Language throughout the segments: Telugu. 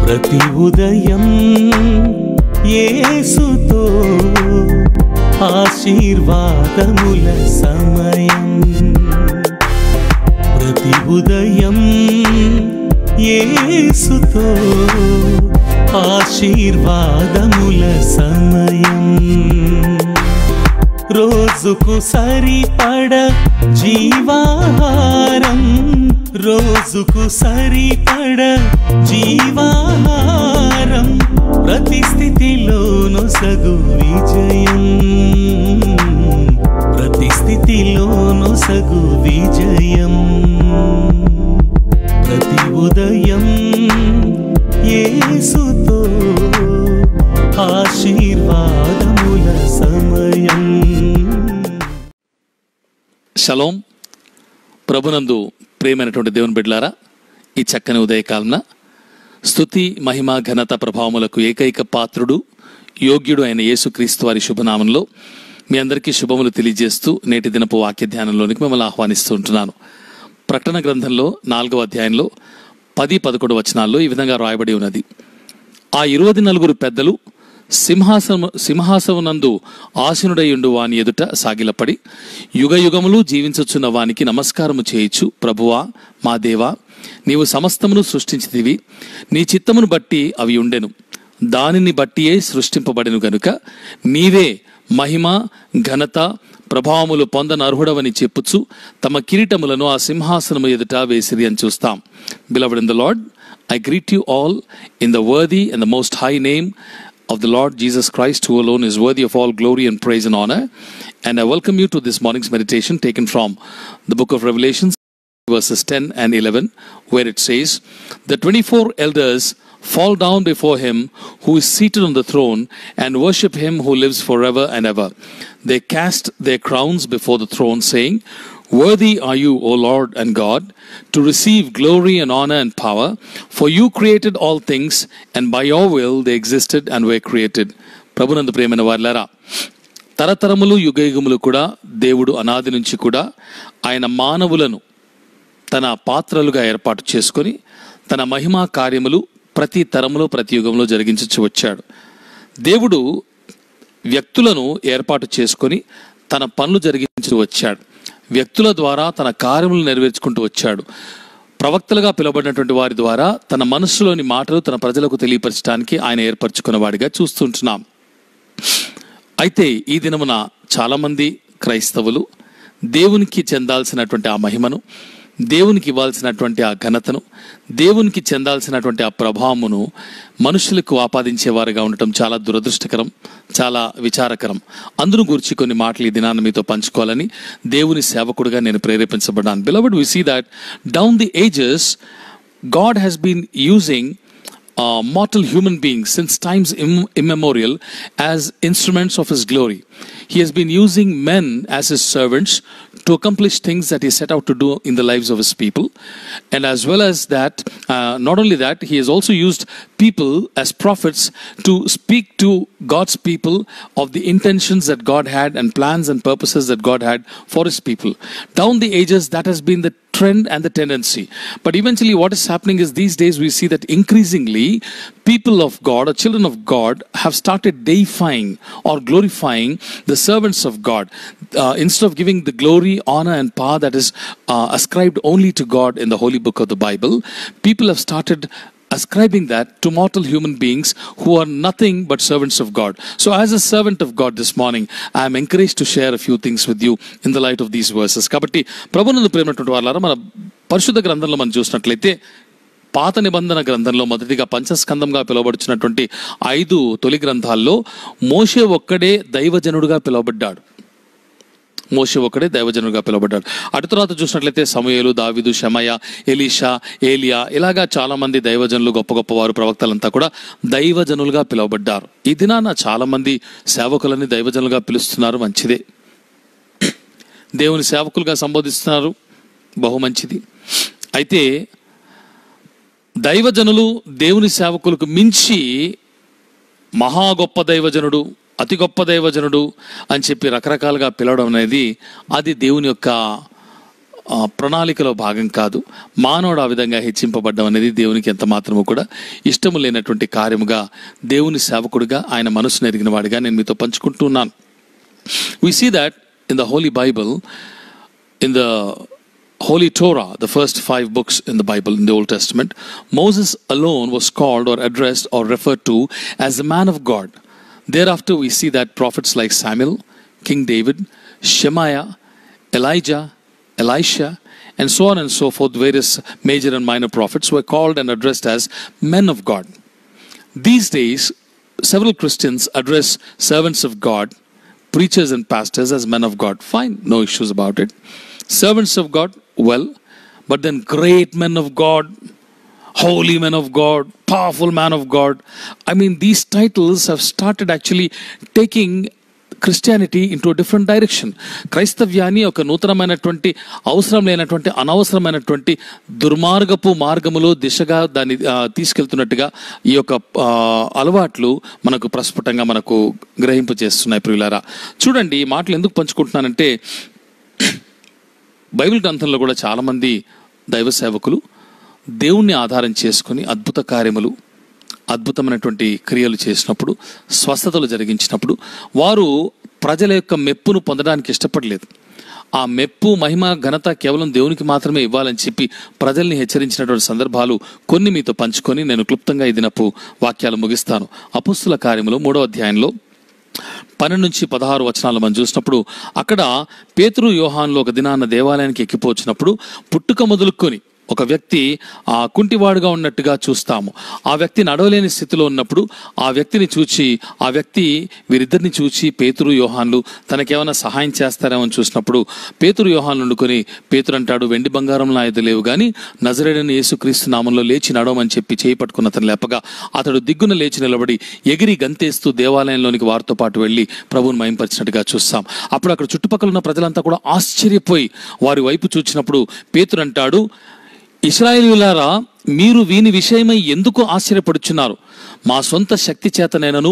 ప్రతి ఉదయం యేసుతో ఆశీర్వాదముల సమయం. ప్రతి ఉదయం యేసుతో ఆశీర్వాదముల సమయం. రోజుకు సరిపడ జీవాహారం, రోజుకు సరిపడ జీవాహారం, ప్రతి స్థితిలోను సగు విజయం, ప్రతి స్థితిలోను సగు విజయం. ప్రతి ఉదయం యేసుతో ఆశీర్వాదముల సమయం. షలోం. ప్రభునందు ప్రియమైనటువంటి దేవుని బిడ్డలారా, ఈ చక్కని ఉదయకాలన స్తుతి మహిమ ఘనత ప్రభావములకు ఏకైక పాత్రుడు యోగ్యుడు అయిన యేసుక్రీస్తు వారి శుభనామంలో మీ అందరికీ శుభములు తెలియజేస్తూ నేటి దినపు వాక్య ధ్యానంలోనికి మిమ్మల్ని ఆహ్వానిస్తూ ఉంటున్నాను. ప్రకటన గ్రంథంలో 4వ అధ్యాయంలో 10-11 వచనాల్లో ఈ విధంగా రాయబడి ఉన్నది. ఆ 24 పెద్దలు సింహాసనమునందు ఆసీనుడైయుండు వాని ఎదుట సాగిలపడి, యుగ యుగములు జీవించుచున్న వానికి నమస్కారము చేయుచు, ప్రభువా మా దేవా, నీవు సమస్తమును సృష్టించితివి, నీ చిత్తమును బట్టి అవి ఉండెను, దానిని బట్టియే సృష్టింపబడెను గనుక నీవే మహిమ ఘనత ప్రభావములు పొందనర్హుడవని చెప్పుచు తమ కిరీటములను ఆ సింహాసనము ఎదుట వేసిరి అని చూస్తాం. Beloved in the Lord, I greet you all in the worthy and the most high name of the Lord Jesus Christ, who alone is worthy of all glory and praise and honor. And I welcome you to this morning's meditation taken from the book of Revelation, verses 10 and 11, where it says, "The 24 elders fall down before him who is seated on the throne and worship him who lives forever and ever. They cast their crowns before the throne, saying, Worthy are you, O Lord and God, to receive glory and honor and power, for you created all things, and by your will they existed and were created." ప్రభునందు ప్రియమైన వారలారా, తరతరములు యుగయుగములు కూడా దేవుడు అనాది నుంచి కూడా ఆయన మానవులను తన పాత్రలుగా ఏర్పాటు చేసుకొని తన మహిమా కార్యములు ప్రతి తరములో ప్రతి యుగంలో జరిగించు వచ్చాడు. దేవుడు వ్యక్తులను ఏర్పాటు చేసుకొని తన పనులు జరిగించు వచ్చాడు. వ్యక్తుల ద్వారా తన కార్యములు నెరవేర్చుకుంటూ వచ్చాడు. ప్రవక్తలుగా పిలువబడినటువంటి వారి ద్వారా తన మనస్సులోని మాటలు తన ప్రజలకు తెలియపరచడానికి ఆయన ఏర్పరచుకున్న వాడిగా చూస్తుంటున్నాం. అయితే ఈ దినమున చాలామంది క్రైస్తవులు దేవునికి చెందాల్సినటువంటి ఆ మహిమను, దేవునికి ఇవ్వాల్సినటువంటి ఆ ఘనతను, దేవునికి చెందాల్సినటువంటి ఆ ప్రభావమును మనుషులకు ఆపాదించేవారుగా ఉండటం చాలా దురదృష్టకరం, చాలా విచారకరం. అందును గురించి కొన్ని మాటలు ఈ దినాన్ని మీతో పంచుకోవాలని దేవుని సేవకుడిగా నేను ప్రేరేపించబడ్డాను. Beloved, we see that down the ages God has been using mortal human beings since times immemorial as instruments of his glory. He has been using men as his servants to accomplish things that he set out to do in the lives of his people. And as well as that, not only that, he has also used people as prophets to speak to God's people of the intentions that God had and plans and purposes that God had for his people. Down the ages, that has been the trend and the tendency. But eventually what is happening is these days we see that increasingly people of God or children of God have started deifying or glorifying the servants of God. Instead of giving the glory, honor and power that is ascribed only to God in the holy book of the Bible, people have started ascribing that to mortal human beings who are nothing but servants of God. So as a servant of God this morning, I am encouraged to share a few things with you in the light of these verses. కాబట్టి ప్రభువునందు ప్రియమైనటువంటి వారలారా, మన పరిశుద్ధ గ్రంథంలో మనం చూసినట్లయితే పాత నిబంధన గ్రంథంలో మొదటిగా పంచస్కందంగా పిలువబడుచున్నటువంటి 5 తొలి గ్రంథాల్లో మోషే ఒక్కడే దైవజనుడుగా పిలువబడ్డాడు. మోషే ఒక్కడే దైవజనుడుగా పిలువబడ్డాడు. అటు తర్వాత చూసినట్లయితే సమూయేలు, దావీదు, షమయ, ఎలీషా, ఏలియా, ఇలాగా చాలా మంది దైవజనులు, గొప్ప గొప్పవారు, ప్రవక్తలంతా కూడా దైవజనులుగా పిలువబడ్డారు. ఈ దినాన చాలా మంది సేవకులని దైవజనులుగా పిలుస్తున్నారు, మంచిదే. దేవుని సేవకులుగా సంబోధిస్తున్నారు, బహు మంచిది. అయితే దైవజనులు దేవుని సేవకులకు మించి మహా గొప్ప దైవజనుడు, అతి గొప్ప దైవజనుడు అని చెప్పి రకరకాలుగా పిలవడం అనేది అది దేవుని యొక్క ప్రణాళికలో భాగం కాదు. మానవుడు ఆ విధంగా హెచ్చింపబడ్డం అనేది దేవునికి ఎంత మాత్రము కూడా ఇష్టము లేనటువంటి కార్యముగా, దేవుని సేవకుడిగా, ఆయన మనసును ఎరిగిన వాడిగా నేను మీతో పంచుకుంటున్నాను. We see that in the Holy Bible, in the Holy Torah, the first 5 books in the Bible, in the Old Testament, Moses alone was called or addressed or referred to as the man of God. Thereafter we see that prophets like Samuel, King David, Shemaiah, Elijah, Elisha, and so on and so forth, various major and minor prophets were called and addressed as men of God. These days, several Christians address servants of God, preachers and pastors as men of God. Fine, no issues about it. Servants of God, well, but then great men of God, holy men of God, powerful man of God. I mean, these titles have started actually taking Christianity into a different direction. క్రైస్తవ్యాన్ని ఒక నూతనమైనటువంటి, అవసరం లేనటువంటి, అనవసరమైనటువంటి దుర్మార్గపు మార్గములో దిశగా దాన్ని తీసుకెళ్తున్నట్టుగా ఈ యొక్క అలవాట్లు మనకు ప్రస్ఫుటంగా మనకు గ్రహింపు చేస్తున్నాయి. ప్రియులారా, చూడండి, ఈ మాటలు ఎందుకు పంచుకుంటున్నానంటే, బైబిల్ గ్రంథంలో కూడా చాలామంది దైవ సేవకులు దేవుణ్ణి ఆధారం చేసుకుని అద్భుత కార్యములు, అద్భుతమైనటువంటి క్రియలు చేసినప్పుడు, స్వస్థతలు జరిగించినప్పుడు వారు ప్రజల యొక్క మెప్పును పొందడానికి ఇష్టపడలేదు. ఆ మెప్పు, మహిమ, ఘనత కేవలం దేవునికి మాత్రమే ఇవ్వాలని చెప్పి ప్రజల్ని హెచ్చరించినటువంటి సందర్భాలు కొన్ని మీతో పంచుకొని నేను క్లుప్తంగా ఈ దినపు వాక్యాలు ముగిస్తాను. అపొస్తలుల కార్యములు 3వ అధ్యాయంలో 12-16 వచనాలు మనం చూసినప్పుడు, అక్కడ పేతురు, యోహానులు ఒక దినాన దేవాలయానికి ఎక్కిపోచినప్పుడు పుట్టుక మొదలుకొని ఒక వ్యక్తి కుంటివాడుగా ఉన్నట్టుగా చూస్తాము. ఆ వ్యక్తి నడవలేని స్థితిలో ఉన్నప్పుడు ఆ వ్యక్తిని చూచి, ఆ వ్యక్తి వీరిద్దరిని చూచి పేతురు, యోహాన్లు తనకేమైనా సహాయం చేస్తారేమో అని చూసినప్పుడు పేతురు, యోహాన్లు వండుకొని, పేతురు అంటాడు, వెండి బంగారం నా ఎదురు లేవు కానీ నజరేయుడైన యేసుక్రీస్తు నామంలో లేచి నడవమని చెప్పి చేయి పట్టుకున్న అతను లేపగా అతడు దిగ్గున లేచి నిలబడి ఎగిరి గంతేస్తూ దేవాలయంలోనికి వారితో పాటు వెళ్ళి ప్రభువును మహింపరిచినట్టుగా చూస్తాం. అప్పుడు అక్కడ చుట్టుపక్కల ఉన్న ప్రజలంతా కూడా ఆశ్చర్యపోయి వారి వైపు చూచినప్పుడు పేతురు అంటాడు, ఇశ్రాయేలీయులారా, మీరు వీని విషయమై ఎందుకు ఆశ్చర్యపడుచున్నారు? మా సొంత శక్తి చేతనైనను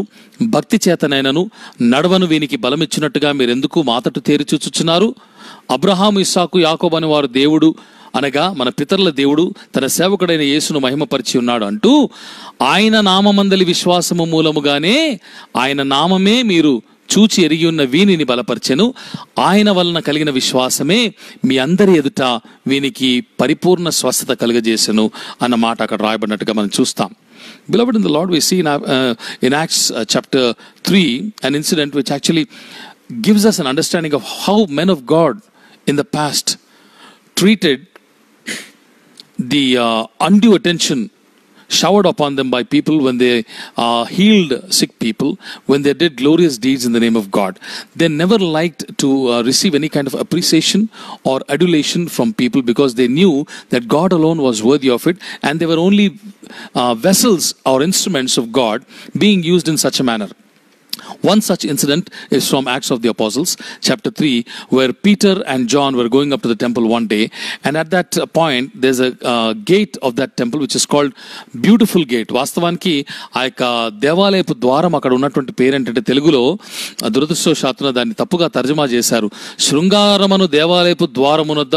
భక్తి చేతనైనను నడవను వీనికి బలమిచ్చినట్టుగా మీరెందుకు మాతటు తేరి చూచుచున్నారు? అబ్రహాము, ఇస్సాకు, యాకోబు అని వారు దేవుడు అనగా మన పితరుల దేవుడు తన సేవకుడైన యేసును మహిమపరిచి ఉన్నాడు అంటూ, ఆయన నామమందలి విశ్వాసము మూలముగానే ఆయన నామమే మీరు చూచి ఎరిగి ఉన్న వీనిని బలపరిచెను. ఆయన వలన కలిగిన విశ్వాసమే మీ అందరి ఎదుట వీనికి పరిపూర్ణ స్వస్థత కలుగజేసెను అన్న మాట అక్కడ రాయబడినట్టుగా మనం చూస్తాం. Beloved in the Lord, we see in Acts chapter 3 an incident which actually gives us an understanding of how men of God in the past treated the undue attention showered upon them by people when they healed sick people, when they did glorious deeds in the name of God. They never liked to receive any kind of appreciation or adulation from people because they knew that God alone was worthy of it, and they were only vessels or instruments of God being used in such a manner. One such incident is from Acts of the Apostles, chapter 3, where Peter and John were going up to the temple one day, and at that point there's a gate of that temple which is called Beautiful Gate. వాస్తవానికి ఆ యొక్క దేవాలయపు ద్వారం అక్కడ ఉన్నటువంటి పేరేంటంటే, తెలుగులో దురదృష్టవశాత్తున దాన్ని తప్పుగా తర్జుమా చేశారు. శృంగారమును దేవాలయపు ద్వారమునొద్ద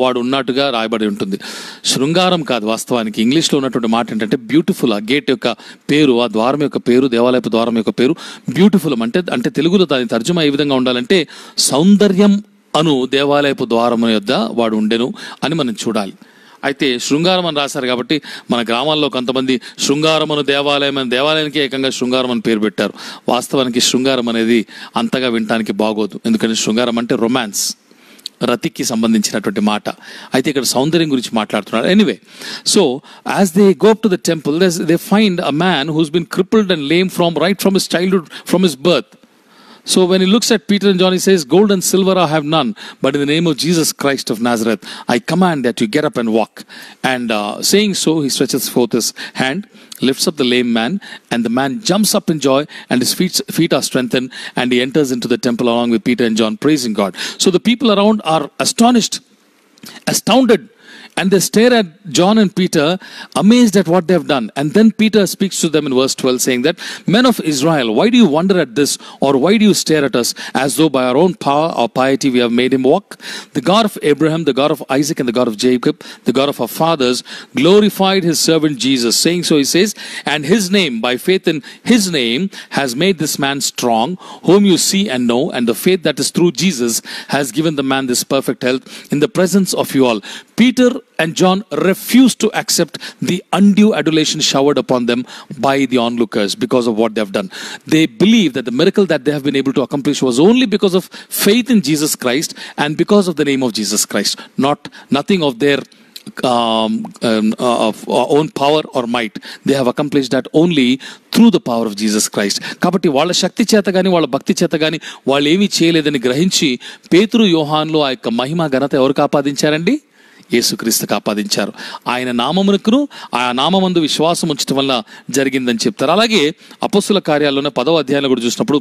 వాడు ఉన్నట్టుగా రాయబడి ఉంటుంది. శృంగారం కాదు, వాస్తవానికి ఇంగ్లీష్లో ఉన్నటువంటి మాట ఏంటంటే బ్యూటిఫుల్. ఆ గేట్ యొక్క పేరు, ఆ ద్వారం యొక్క పేరు, దేవాలయపు ద్వారం యొక్క పేరు బ్యూటిఫుల్. అంటే తెలుగులో దాని తర్జుమా ఏ విధంగా ఉండాలంటే, సౌందర్యం అను దేవాలయపు ద్వారము యొద్ద వాడు ఉండెను అని మనం చూడాలి. అయితే శృంగారం అని రాశారు కాబట్టి మన గ్రామాల్లో కొంతమంది శృంగారమును దేవాలయం అని, దేవాలయానికి ఏకంగా శృంగారం అని పేరు పెట్టారు. వాస్తవానికి శృంగారం అనేది అంతగా వినటానికి బాగోదు, ఎందుకంటే శృంగారం అంటే రొమాన్స్, రతికి సంబంధించినటువంటి మాట. అయితే ఇక్కడ సౌందర్యం గురించి మాట్లాడుతున్నారు. Anyway, so as they go up to the temple, they find a man who's been crippled and lame from his childhood, from his birth. So when he looks at Peter and John, he says, gold and silver I have none, but in the name of Jesus Christ of Nazareth, I command that you get up and walk. And saying so, he stretches forth his hand, lifts up the lame man, and the man jumps up in joy, and his feet are strengthened, and he enters into the temple along with Peter and John, praising God. So the people around are astounded And they stare at John and Peter, amazed at what they have done. And then Peter speaks to them in verse 12, saying that, "Men of Israel, why do you wonder at this? Or why do you stare at us as though by our own power or piety we have made him walk? The God of Abraham, the God of Isaac, and the God of Jacob, the God of our fathers, glorified his servant Jesus." Saying so, he says, "And his name, by faith in his name, has made this man strong, whom you see and know. And the faith that is through Jesus has given the man this perfect health in the presence of you all." Peter and John refused to accept the undue adulation showered upon them by the onlookers because of what they have done. They believe that the miracle that they have been able to accomplish was only because of faith in Jesus Christ and because of the name of Jesus Christ, nothing of their of own power or might. They have accomplished that only through the power of Jesus Christ. కాబట్టి వాళ్ళ శక్తి చేత కానీ వాళ్ళ భక్తి చేత కానీ వాళ్ళు ఏమీ చేయలేదని గ్రహించి పేతురు యోహాన్లు ఆ యొక్క మహిమ ఘనత ఎవరికి ఆపాదించారండి? యేసుక్రీస్తుకు ఆపాదించారు. ఆయన నామమునకును ఆ నామమందు విశ్వాసం ఉంచడం వల్ల జరిగిందని చెప్తారు. అలాగే అపొస్తలుల కార్యాల్లోనే 10వ అధ్యాయంలో కూడా చూసినప్పుడు,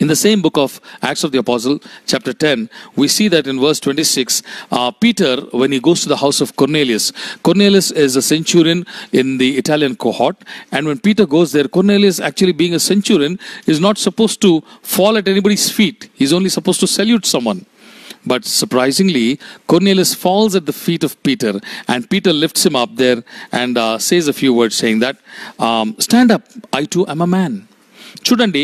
in the same book of Acts of the Apostle, chapter 10, we see that in verse 26, Peter, when he goes to the house of Cornelius is a centurion in the Italian cohort, and when Peter goes there, Cornelius, actually being a centurion, is not supposed to fall at anybody's feet. He's only supposed to salute someone. But surprisingly, Cornelius falls at the feet of Peter, and Peter lifts him up there and says a few words, saying that, "Stand up, I too am a man." చూడండి,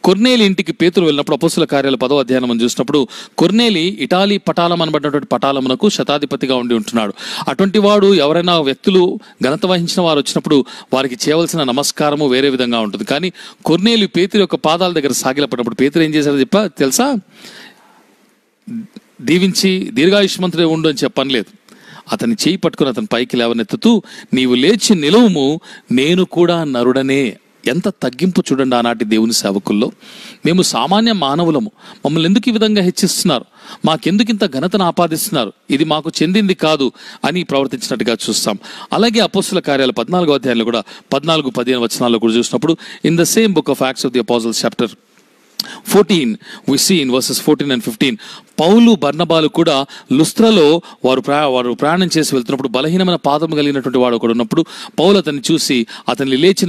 కొర్నేలి ఇంటికి పేతురు వెళ్ళినప్పుడు అపొస్తలుల కార్యాలు 10వ అధ్యాయం మనం చూసినప్పుడు, కొర్నేలి ఇటాలీ పటాలం అనబడినటువంటి పటాలమునకు శతాధిపతిగా ఉండి ఉంటున్నాడు. అటువంటి వాడు ఎవరైనా వ్యక్తులు ఘనత వహించిన వారు వచ్చినప్పుడు వారికి చేయవలసిన నమస్కారము వేరే విధంగా ఉంటుంది. కానీ కొర్నేలి పేతురు యొక్క పాదాల దగ్గర సాగిలపడినప్పుడు పేతురు ఏం చేశారో తెలుసా? దీవించి దీర్ఘాయుష్మంతుడే ఉండు అని చెప్పనలేదు. అతని చేయి పట్టుకుని అతని పైకి లేవనెత్తుతూ, "నీవు లేచి నిలువుము, నేను కూడా నరుడనే." ఎంత తగ్గింపు చూడండి ఆనాటి దేవుని సేవకుల్లో. మేము సామాన్య మానవులము, మమ్మల్ని ఎందుకు ఈ విధంగా హెచ్చిస్తున్నారు, మాకెందుకు ఇంత ఘనతను ఆపాదిస్తున్నారు, ఇది మాకు చెందింది కాదు అని ప్రవర్తించినట్టుగా చూస్తాం. అలాగే అపొస్తలుల కార్యాలు 14వ అధ్యాయంలో కూడా 14-15 వచనాల్లో కూడా చూసినప్పుడు, in the same book of acts of the apostles chapter 14, we see in verses 14 and 15, పౌలు బర్నబాలు కూడా లుస్త్రలో వారు ప్రయాణం చేసి వెళ్తున్నప్పుడు బలహీనమైన పాదము కలిగినటువంటి వాడు ఒకడు ఉన్నప్పుడు పౌలు అతన్ని చూసి అతన్ని లేచి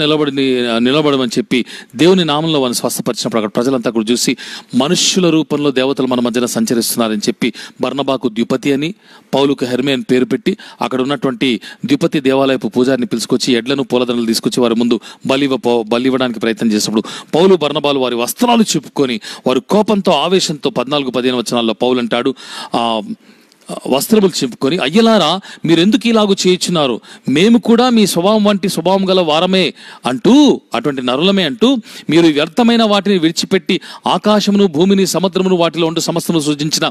నిలబడమని చెప్పి దేవుని నామంలో వారిని స్వస్థపరిచినప్పుడు అక్కడ ప్రజలంతా కూడా చూసి, మనుష్యుల రూపంలో దేవతలు మన మధ్యన సంచరిస్తున్నారని చెప్పి బర్నబాకు ద్యుపతి అని, పౌలుకు హెర్మే అని పేరు పెట్టి అక్కడ ఉన్నటువంటి ద్యుపతి దేవాలయపు పూజారిని పిలుచుకొచ్చి ఎడ్లను పూలదండలు తీసుకొచ్చి వారి ముందు బలి ఇవ్వడానికి ప్రయత్నం చేసినప్పుడు పౌలు బర్నబాలు వారి వస్త్రాలు చెప్పుకొని వారు కోపంతో ఆవేశంతో 14-15 వచనాల్లో పౌలు అంటాడు, వస్త్రములు చింపుకొని, "అయ్యలారా, మీరెందుకు ఇలాగూ చేయుచున్నారు? మేము కూడా మీ స్వభావం వంటి స్వభావం గల వారమే అంటూ, అటువంటి నరులమే అంటూ, మీరు వ్యర్థమైన వాటిని విడిచిపెట్టి ఆకాశమును భూమిని సముద్రమును వాటిలో ఉంటూ సమస్తము సృజించిన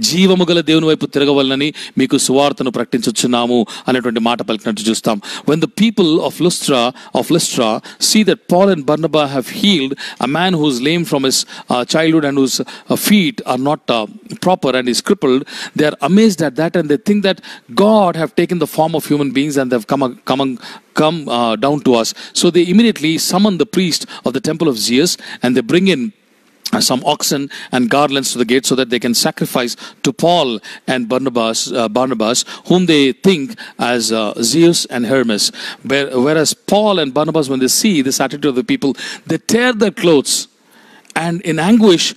జీవము గల దేవుని వైపు తిరగవలనని మీకు సువార్తను ప్రకటించుచున్నాము" అనేటువంటి మాట పలికినట్టు చూస్తాం. When the people of Lystra see that Paul and Barnabas have healed a man who is lame from his childhood and whose feet are not proper and is crippled, they are amazed at that, and they think that God have taken the form of human beings and they have come down to us. So they immediately summon the priest of the temple of Zeus, and they bring in some oxen and garlands to the gate so that they can sacrifice to Paul and Barnabas, whom they think as Zeus and Hermes. Whereas Paul and Barnabas, when they see this attitude of the people, they tear their clothes. And in anguish,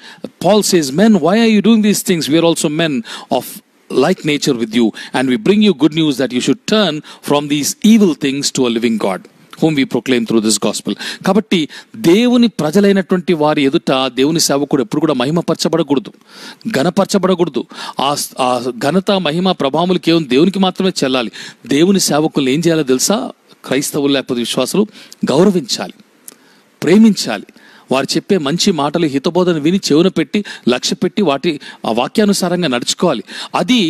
Paul says, "Men, why are you doing these things? We are also men of like nature with you, and we bring you good news that you should turn from these evil things to a living God, whom we proclaim through this gospel." కాబట్టి దేవుని ప్రజలైనటువంటి వారి ఎదుట దేవుని సేవకుడు ఎప్పుడు కూడా మహిమపరచబడకూడదు, ఘనపరచబడకూడదు. ఆ ఘనత మహిమ ప్రభావములు కేవలం దేవునికి మాత్రమే చెల్లాలి. దేవుని సేవకులు ఏం చేయాలో తెలుసా? క్రైస్తవులు లేకపోతే విశ్వాసులు గౌరవించాలి, ప్రేమించాలి. వారు చెప్పే మంచి మాటలు హితబోధన విని చెవున పెట్టి లక్ష్య పెట్టి వాటి వాక్యానుసారంగా నడుచుకోవాలి. అది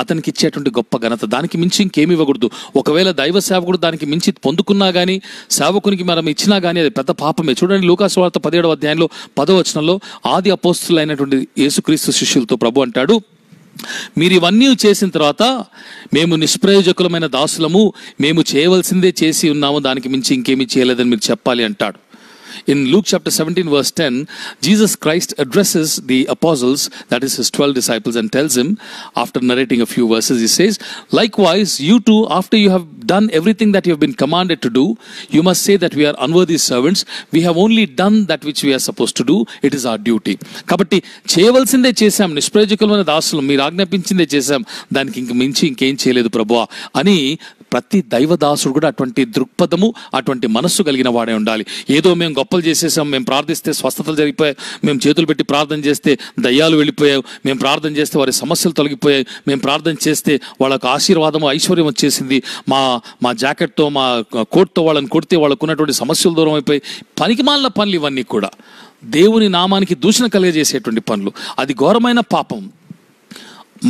అతనికి ఇచ్చేటువంటి గొప్ప ఘనత. దానికి మించి ఇంకేమి ఇవ్వకూడదు. ఒకవేళ దైవ సేవకుడు దానికి మించి పొందుకున్నా కానీ, సేవకునికి మనం ఇచ్చినా కానీ అది పెద్ద పాపమే. చూడండి, లూకాసు వార్త 17వ అధ్యాయంలో 10వ వచనంలో ఆది అపోస్తులైనటువంటి యేసుక్రీస్తు శిష్యులతో ప్రభు అంటాడు, "మీరు ఇవన్నీ చేసిన తర్వాత మేము నిష్ప్రయోజకులమైన దాసులము, మేము చేయవలసిందే చేసి ఉన్నాము, దానికి మించి ఇంకేమీ చేయలేదని మీరు చెప్పాలి" అంటాడు. In Luke chapter 17 verse 10, Jesus Christ addresses the apostles, that is his 12 disciples, and tells him, after narrating a few verses, he says, likewise, you too, after you have done everything that you have been commanded to do, you must say that we are unworthy servants. We have only done that which we are supposed to do. It is our duty. కాబట్టి చేయవలసిందే చేశాం, నిష్ప్రయోజకులమైన దాసులు, మీరు ఆజ్ఞాపించిందే చేశాం, దానికి ఇంక మించి ఇంకేం చేయలేదు ప్రభువా అని ప్రతి దైవదాసుడు కూడా అటువంటి దృక్పథము, అటువంటి మనస్సు కలిగిన వాడే ఉండాలి. ఏదో మేము గొప్పలు చేసేసాం, మేము ప్రార్థిస్తే స్వస్థతలు జరిగిపోయాయి, మేము చేతులు పెట్టి ప్రార్థన చేస్తే దయ్యాలు వెళ్ళిపోయాయి, మేము ప్రార్థన చేస్తే వారి సమస్యలు తొలగిపోయాయి, మేము ప్రార్థన చేస్తే వాళ్ళకు ఆశీర్వాదము, ఐశ్వర్యం వచ్చేసింది, మా జాకెట్తో, మా కోట్తో వాళ్ళని కొడితే వాళ్ళకు ఉన్నటువంటి సమస్యలు దూరం అయిపోయి, పనికిమాలిన పనులు ఇవన్నీ కూడా దేవుని నామానికి దూషణ కలిగజేసేటువంటి పనులు. అది ఘోరమైన పాపం.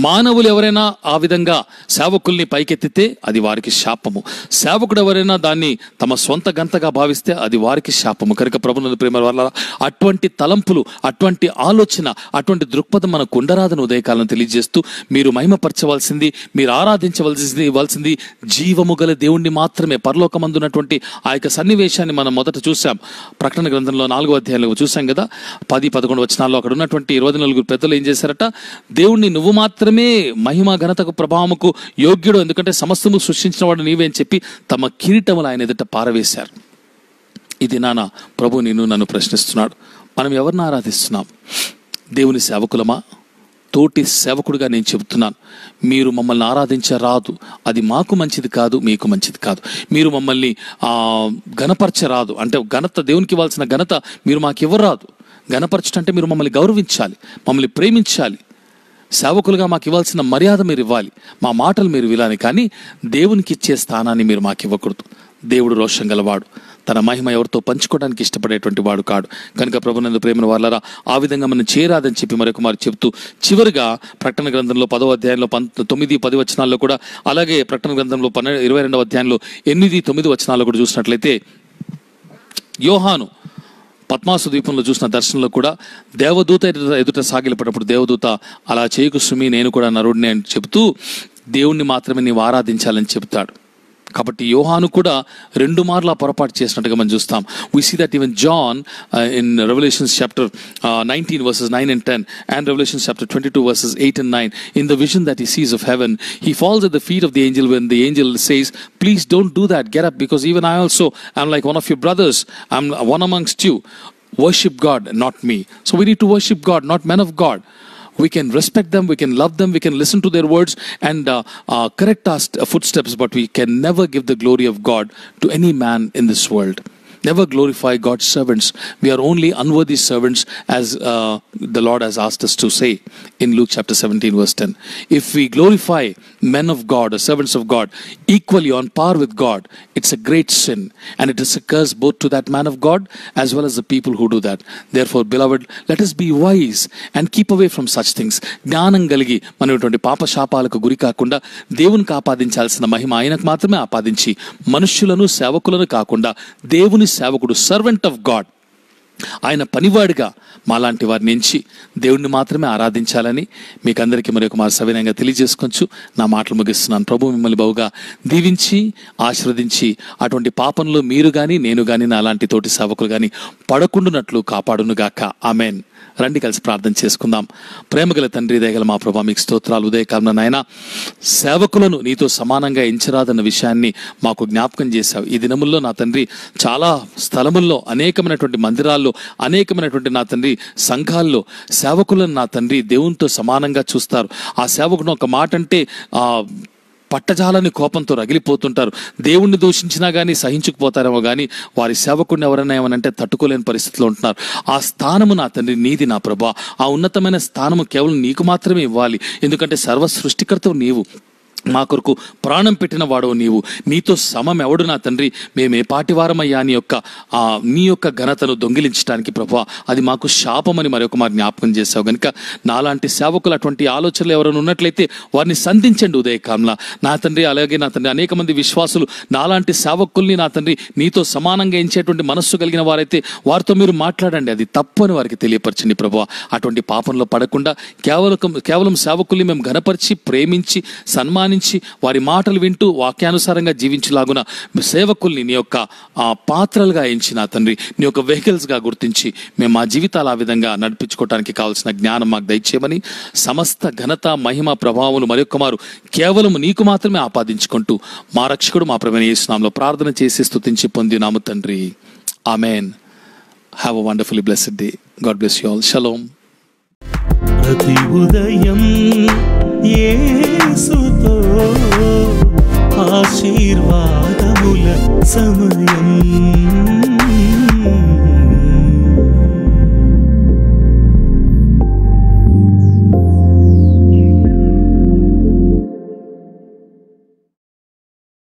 మానవులు ఎవరైనా ఆ విధంగా సేవకుల్ని పైకెత్తితే అది వారికి శాపము. సేవకుడు ఎవరైనా దాన్ని తమ సొంత గంతగా భావిస్తే అది వారికి శాపము. కనుక ప్రభువునందు ప్రేమ వల్ల అటువంటి తలంపులు, అటువంటి ఆలోచన, అటువంటి దృక్పథం మనకు ఉండరాదని ఉదయకాలం తెలియజేస్తూ, మీరు మహిమపరచవలసింది, మీరు ఆరాధించవలసింది జీవము గల దేవుణ్ణి మాత్రమే. పరలోకమందున్నటువంటి ఆ యొక్క సన్నివేశాన్ని మనం మొదట చూసాం. ప్రకటన గ్రంథంలో 4వ అధ్యాయంలో చూసాం కదా, 10-11 వచనాల్లో అక్కడ ఉన్నటువంటి 24 పెద్దలు ఏం చేశారట, దేవుణ్ణి నువ్వు మాత్రమే మహిమ ఘనతకు ప్రభావముకు యోగ్యుడు, ఎందుకంటే సమస్తము సృష్టించిన వాడు నీవే అని చెప్పి తమ కిరీటములు ఆయన ఎదుట పారవేశారు. ఇది నాన్న ప్రభు నన్ను ప్రశ్నిస్తున్నాడు. మనం ఎవరిని ఆరాధిస్తున్నాం? దేవుని సేవకులమా? తోటి సేవకుడిగా నేను చెబుతున్నాను, మీరు మమ్మల్ని ఆరాధించరాదు, అది మాకు మంచిది కాదు, మీకు మంచిది కాదు. మీరు మమ్మల్ని ఘనపరచరాదు, అంటే ఘనత, దేవునికి ఇవ్వాల్సిన ఘనత మీరు మాకు ఇవ్వరాదు. ఘనపరచటంటే మీరు మమ్మల్ని గౌరవించాలి, మమ్మల్ని ప్రేమించాలి, సేవకులుగా మాకు ఇవ్వాల్సిన మర్యాద మీరు ఇవ్వాలి, మా మాటలు మీరు వినాలి, కానీ దేవునికి ఇచ్చే స్థానాన్ని మీరు మాకు ఇవ్వకూడదు. దేవుడు రోషం గలవాడు, తన మహిమ ఎవరితో పంచుకోవడానికి ఇష్టపడేటువంటి వాడు కాడు. కనుక ప్రభునందు ప్రేమను వాళ్ళరా ఆ విధంగా మనం చేరాదని చెప్పి మరొక మారు చెప్తూ, చివరిగా ప్రకటన గ్రంథంలో 10వ అధ్యాయంలో 9-10 వచనాల్లో కూడా, అలాగే ప్రకటన గ్రంథంలో 22వ అధ్యాయంలో 8-9 వచనాల్లో కూడా చూసినట్లయితే, యోహాను పద్మాసు ద్వీపంలో చూసిన దర్శనంలో కూడా దేవదూత ఎదుట సాగిలపడినప్పుడు దేవదూత, అలా చేయకు సుమి, నేను కూడా నరుడిని అని చెబుతూ దేవుణ్ణి మాత్రమే నీవు ఆరాధించాలని చెబుతాడు. కాబట్టి యోహాను కూడా 2 మార్లు పొరపాటు చేసినట్టుగా మనం చూస్తాం. We see that even John in Revelation chapter 19 verses 9 and 10 and Revelation chapter 22 verses 8 and 9, in the vision that he sees of heaven, he falls at the feet of the angel when the angel says, please don't do that, get up, because even I also am like one of your brothers, I'm one amongst you. Worship God, not me. So we need to worship God, not men of God. We can respect them, we can love them, we can listen to their words and correct our footsteps, but we can never give the glory of God to any man in this world. Never glorify God's servants. We are only unworthy servants, as the Lord has asked us to say in Luke chapter 17 verse 10. If we glorify men of God or servants of God equally on par with God, it's a great sin, and it is a curse both to that man of God as well as the people who do that. Therefore, beloved, let us be wise and keep away from such things. జ్ఞానం కలిగి మనటువంటి పాప శాపాలకు గురి కాకుండా దేవునికి ఆపాదించాల్సిన మహిమ ఆయనకు మాత్రమే ఆపాదించి, మనుష్యులను సేవకులను కాకుండా దేవుని సేవకుడు, సర్వెంట్ ఆఫ్ గాడ్, ఆయన పనివాడిగా మాలాంటి వారిని ఎంచి దేవుణ్ణి మాత్రమే ఆరాధించాలని మీకు అందరికీ మరొక మారు సవినయంగా తెలియజేసుకొచ్చు నా మాటలు ముగిస్తున్నాను. ప్రభు మిమ్మల్ని బహుగా దీవించి ఆశీర్వదించి అటువంటి పాపంలో మీరు కానీ నేను కానీ నా అలాంటి తోటి సేవకులు కానీ పడకుండానట్లు కాపాడునుగాక. ఆమెన్. రండి కలిసి ప్రార్థన చేసుకుందాం. ప్రేమగల తండ్రి, దయగల మా ప్రభా, మీకు స్తోత్రాలు. ఉదయకాలం నాయన, సేవకులను నీతో సమానంగా ఎంచరాదన్న విషయాన్ని మాకు జ్ఞాపకం చేశావు. ఈ దినముల్లో నా తండ్రి చాలా స్థలముల్లో, అనేకమైనటువంటి మందిరాల్లో, అనేకమైనటువంటి నా తండ్రి సంఘాల్లో సేవకులను నా తండ్రి దేవునితో సమానంగా చూస్తారు. ఆ సేవకుడు ఒక మాట అంటే పట్టజాలని కోపంతో రగిలిపోతుంటారు. దేవుణ్ణి దూషించినా కానీ సహించుకుపోతారేమో కానీ వారి సేవకుడిని ఎవరైనా ఏమనంటే తట్టుకోలేని పరిస్థితిలో ఉంటున్నారు. ఆ స్థానము నా తండ్రి నీది నా ప్రభా. ఆ ఉన్నతమైన స్థానము కేవలం నీకు మాత్రమే ఇవ్వాలి. ఎందుకంటే సర్వ సృష్టికర్తవు నీవు, మా కొరకు ప్రాణం పెట్టిన వాడవు నీవు. నీతో సమం ఎవడు నా తండ్రి? మేము ఏ పాటివారమయ్యా నీ యొక్క ఘనతను దొంగిలించడానికి ప్రభా, అది మాకు శాపమని మరొక మాకు జ్ఞాపకం చేసావు. కనుక నాలాంటి సేవకులు అటువంటి ఆలోచనలు ఎవరైనా ఉన్నట్లయితే వారిని సంధించండి ఉదయకాలంలో నా తండ్రి. అలాగే నా తండ్రి అనేక మంది విశ్వాసులు నాలాంటి సేవకుల్ని నా తండ్రి నీతో సమానంగా ఎంచేటువంటి మనస్సు కలిగిన వారైతే వారితో మీరు మాట్లాడండి. అది తప్పు అని వారికి తెలియపరచండి ప్రభా. అటువంటి పాపంలో పడకుండా కేవలం సేవకుల్ని మేము ఘనపరిచి, ప్రేమించి, సన్మానించి ధ్యానించి వారి మాటలు వింటూ వాక్యానుసారంగా జీవించలాగున మీ సేవకుల్ని నీ యొక్క పాత్రలుగా ఎంచిన తండ్రి, నీ యొక్క వెహికల్స్గా గుర్తించి మేము మా జీవితాలు ఆ విధంగా నడిపించుకోవడానికి కావాల్సిన జ్ఞానం మాకు దయచేయమని, సమస్త ఘనత మహిమ ప్రభావములు మరొకమారు కేవలం నీకు మాత్రమే ఆపాదించుకుంటూ మా రక్షకుడు మా ప్రభువైన యేసు నామములో ప్రార్థన చేసి స్తుతించి పొందినాము తండ్రి. Amen. Have a wonderfully blessed day. God bless you all. Shalom. ప్రతి ఉదయం యేసుతో ఆశీర్వాదముల సమయం.